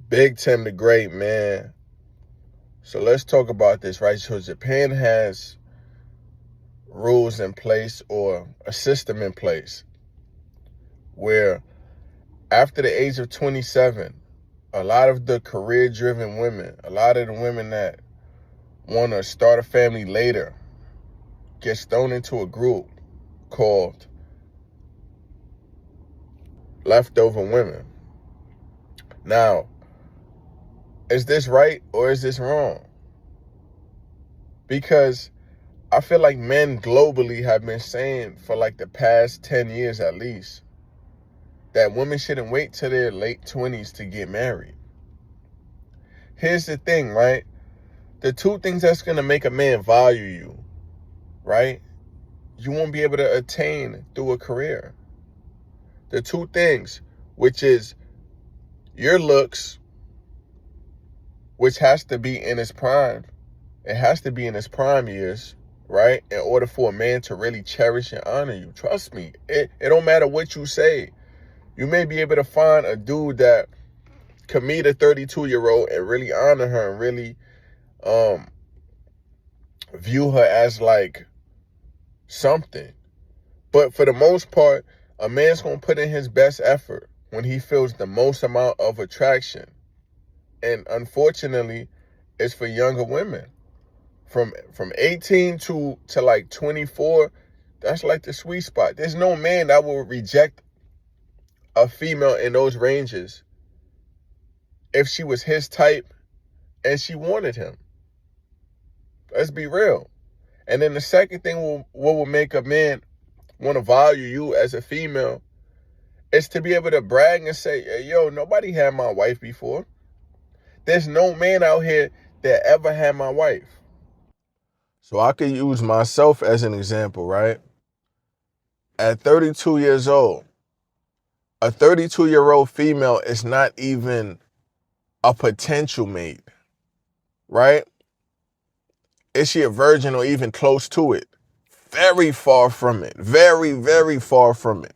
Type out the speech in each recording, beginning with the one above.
Big Tim the Great, man. So let's talk about this, right? So Japan has rules in place or a system in place where after the age of 27, a lot of the career-driven women, a lot of the women that want to start a family later, gets thrown into a group called leftover women. Now, is this right or is this wrong? Because I feel like men globally have been saying for like the past 10 years at least that women shouldn't wait till their late 20s to get married. Here's the thing, right? The two things that's going to make a man value you, right? You won't be able to attain through a career. The two things, which is your looks, which has to be in its prime. It has to be in its prime years, right? In order for a man to really cherish and honor you. Trust me, it don't matter what you say. You may be able to find a dude that could meet a 32-year-old and really honor her and really view her as like something. But for the most part, a man's going to put in his best effort when he feels the most amount of attraction. And unfortunately, it's for younger women. From 18 to like 24, that's like the sweet spot. There's no man that will reject a female in those ranges if she was his type and she wanted him. Let's be real. And then the second thing what will make a man want to value you as a female is to be able to brag and say, hey, yo, nobody had my wife before. There's no man out here that ever had my wife. So I could use myself as an example, right? At 32 years old, a 32-year-old female is not even a potential mate, right? Is she a virgin or even close to it? Very far from it. Very, very far from it.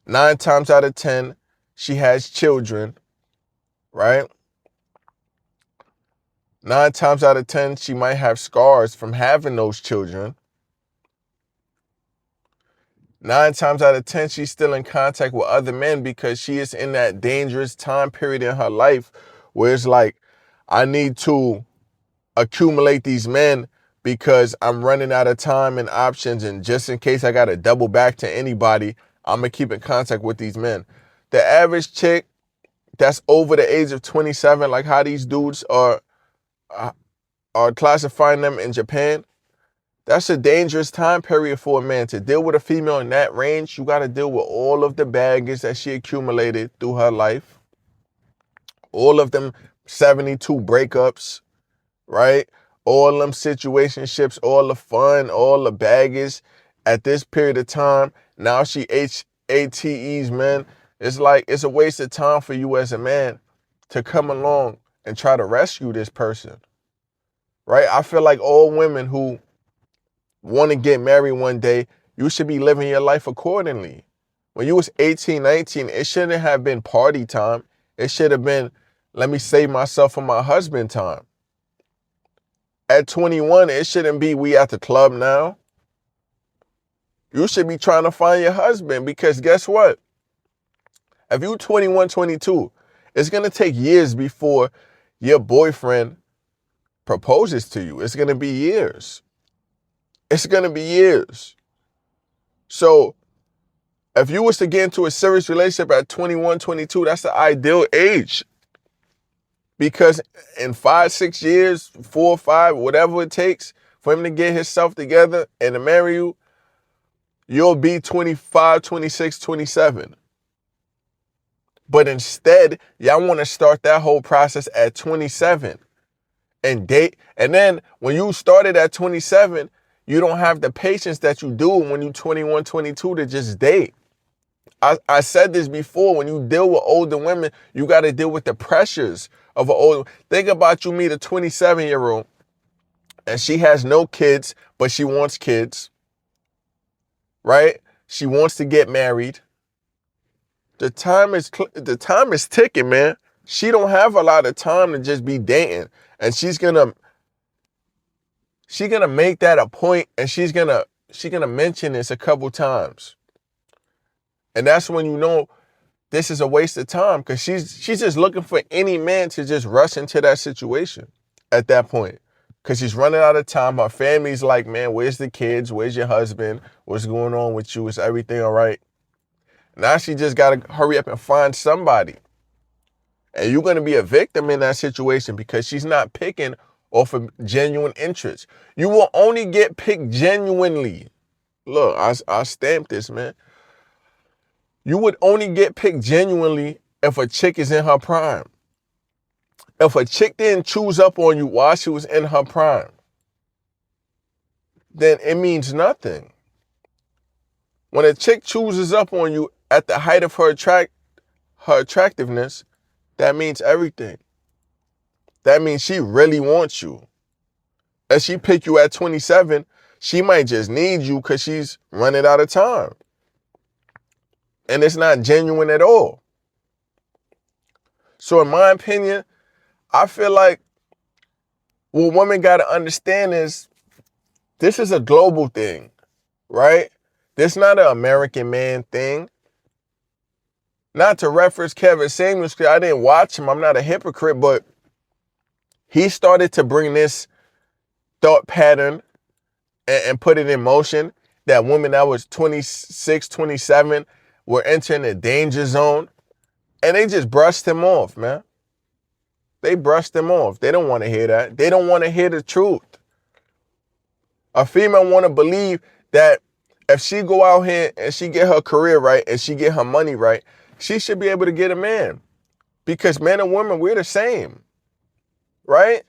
9 times out of 10, she has children, right? 9 times out of 10, she might have scars from having those children. 9 times out of 10, she's still in contact with other men because she is in that dangerous time period in her life where it's like, I need to accumulate these men because I'm running out of time and options. And just in case I got to double back to anybody, I'm going to keep in contact with these men. The average chick that's over the age of 27, like how these dudes are classifying them in Japan, that's a dangerous time period for a man. To deal with a female in that range, you got to deal with all of the baggage that she accumulated through her life. All of them 72 breakups, right? All them situationships, all the fun, all the baggage at this period of time. Now she HATEs, man. It's like, it's a waste of time for you as a man to come along and try to rescue this person, right? I feel like all women who want to get married one day, you should be living your life accordingly. When you was 18, 19, it shouldn't have been party time. It should have been, let me save myself for my husband time. At 21, it shouldn't be we at the club now. You should be trying to find your husband because guess what? If you're 21, 22, it's going to take years before your boyfriend proposes to you. It's going to be years. It's going to be years. So if you was to get into a serious relationship at 21, 22, that's the ideal age. Because in 5, 6 years, 4 or 5, whatever it takes for him to get himself together and to marry you, you'll be 25, 26, 27. But instead, y'all want to start that whole process at 27 and date. And then when you started at 27, you don't have the patience that you do when you're 21, 22 to just date. I said this before, when you deal with older women, you got to deal with the pressures of an older. Think about you meet a 27-year-old and she has no kids, but she wants kids, right? She wants to get married. The time is ticking, man. she don't have a lot of time to just be dating. And she's gonna make that a point, and she's gonna mention this a couple times. And that's when you know this is a waste of time, because she's just looking for any man to just rush into that situation at that point. Because she's running out of time. Her family's like, man, where's the kids? Where's your husband? What's going on with you? Is everything all right? Now she just got to hurry up and find somebody. And you're going to be a victim in that situation, because she's not picking off of genuine interest. You will only get picked genuinely. Look, I stamped this, man. You would only get picked genuinely if a chick is in her prime. If a chick didn't choose up on you while she was in her prime, then it means nothing. When a chick chooses up on you at the height of her attractiveness, that means everything. That means she really wants you. If she pick you at 27, she might just need you because she's running out of time. And it's not genuine at all. So in my opinion, I feel like what women got to understand is this is a global thing, right? This not an American man thing. Not to reference Kevin Samuels, because I didn't watch him. I'm not a hypocrite, but he started to bring this thought pattern and put it in motion, that women that was 26, 27 were entering the danger zone, and they just brushed him off, man. They brushed him off. They don't want to hear that. They don't want to hear the truth. A female want to believe that if she go out here and she get her career right and she get her money right, she should be able to get a man. Because men and women, we're the same, right?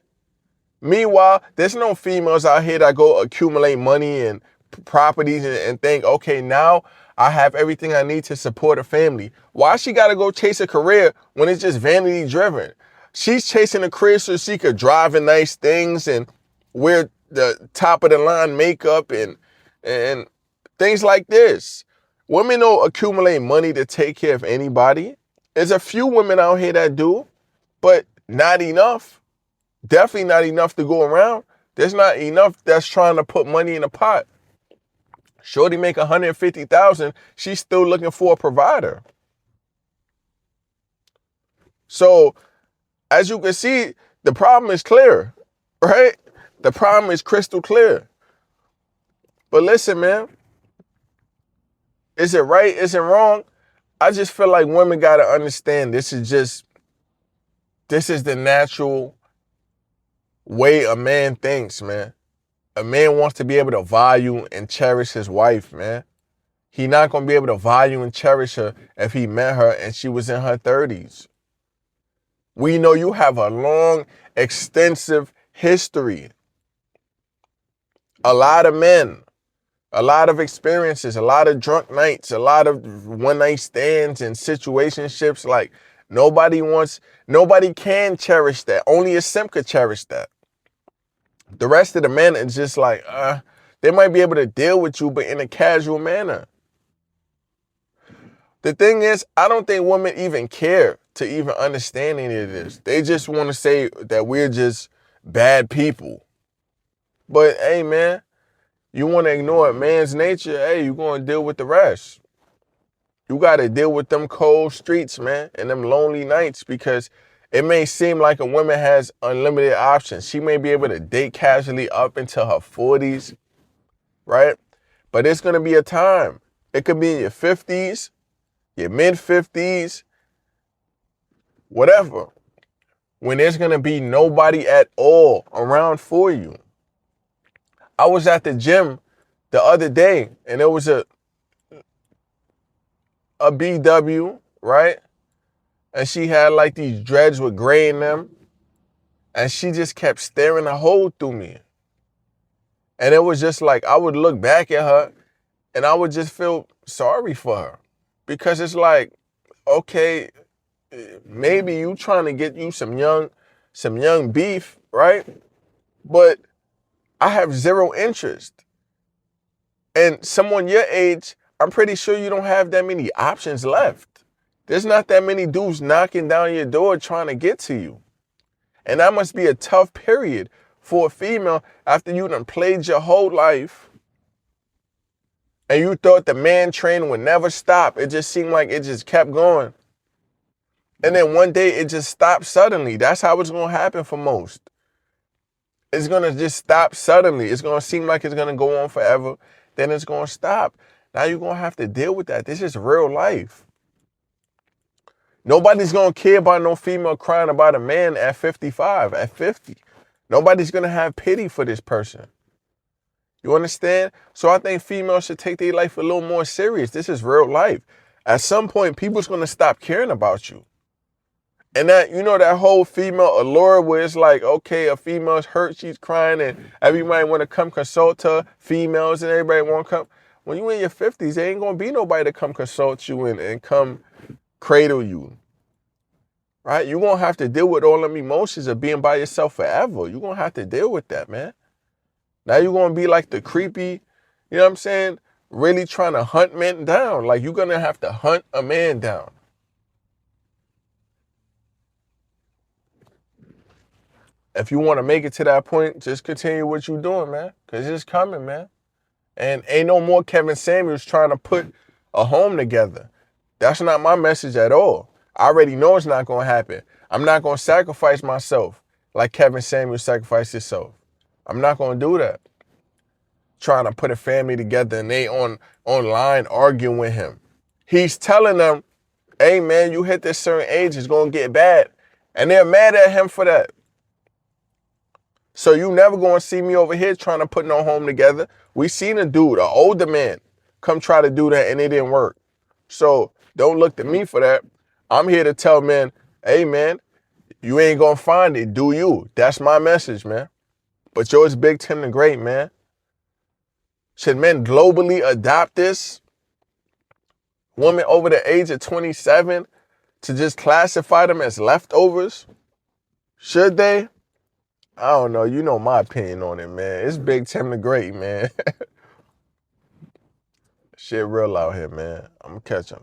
Meanwhile, there's no females out here that go accumulate money and properties and think, okay, now I have everything I need to support a family. Why she got to go chase a career when it's just vanity driven? She's chasing a career so she could drive in nice things and wear the top of the line makeup and things like this. Women don't accumulate money to take care of anybody. There's a few women out here that do, but not enough. Definitely not enough to go around. There's not enough that's trying to put money in a pot. Shorty make $150,000. She's still looking for a provider. So, as you can see, the problem is clear, right? The problem is crystal clear. But listen, man, is it right? Is it wrong? I just feel like women got to understand this is the natural way a man thinks, man. A man wants to be able to value and cherish his wife, man. He not going to be able to value and cherish her if he met her and she was in her 30s. We know you have a long, extensive history. A lot of men, a lot of experiences, a lot of drunk nights, a lot of one-night stands and situationships. Like, nobody can cherish that. Only a simp could cherish that. The rest of the men is just like, they might be able to deal with you, but in a casual manner. The thing is, I don't think women even care to even understand any of this. They just want to say that we're just bad people. But hey, man, you want to ignore a man's nature, hey, you're going to deal with the rest. You got to deal with them cold streets, man, and them lonely nights, because it may seem like a woman has unlimited options. She may be able to date casually up into her 40s, right? But it's going to be a time. It could be in your 50s, your mid-50s, whatever, when there's going to be nobody at all around for you. I was at the gym the other day, and there was a BW, right? And she had like these dreads with gray in them. And she just kept staring a hole through me. And it was just like, I would look back at her and I would just feel sorry for her. Because it's like, okay, maybe you trying to get you some young beef, right? But I have zero interest. And someone your age, I'm pretty sure you don't have that many options left. There's not that many dudes knocking down your door trying to get to you. And that must be a tough period for a female after you done played your whole life and you thought the man train would never stop. It just seemed like it just kept going. And then one day it just stopped suddenly. That's how it's going to happen for most. It's going to just stop suddenly. It's going to seem like it's going to go on forever. Then it's going to stop. Now you're going to have to deal with that. This is real life. Nobody's going to care about no female crying about a man at 55, at 50. Nobody's going to have pity for this person. You understand? So I think females should take their life a little more serious. This is real life. At some point, people's going to stop caring about you. And that, you know, that whole female allure where it's like, okay, a female's hurt, she's crying, and everybody want to come consult her, females, and everybody want to come. When you in your 50s, there ain't going to be nobody to come consult you and come cradle you. Right? You're going to have to deal with all them emotions of being by yourself forever. You're going to have to deal with that, man. Now you're going to be like the creepy, you know what I'm saying, really trying to hunt men down. Like you're going to have to hunt a man down. If you want to make it to that point, just continue what you're doing, man, because it's coming, man. And ain't no more Kevin Samuels trying to put a home together. That's not my message at all. I already know it's not going to happen. I'm not going to sacrifice myself like Kevin Samuels sacrificed himself. I'm not going to do that. Trying to put a family together and they online arguing with him. He's telling them, hey, man, you hit this certain age, it's going to get bad. And they're mad at him for that. So you never going to see me over here trying to put no home together. We seen a dude, an older man, come try to do that and it didn't work. So don't look to me for that. I'm here to tell men, hey, man, you ain't going to find it. Do you? That's my message, man. But yours Big Tim the Great, man. Should men globally adopt this? Women over the age of 27 to just classify them as leftovers? Should they? I don't know. You know my opinion on it, man. It's Big Tim the Great, man. Shit real out here, man. I'm going to catch him.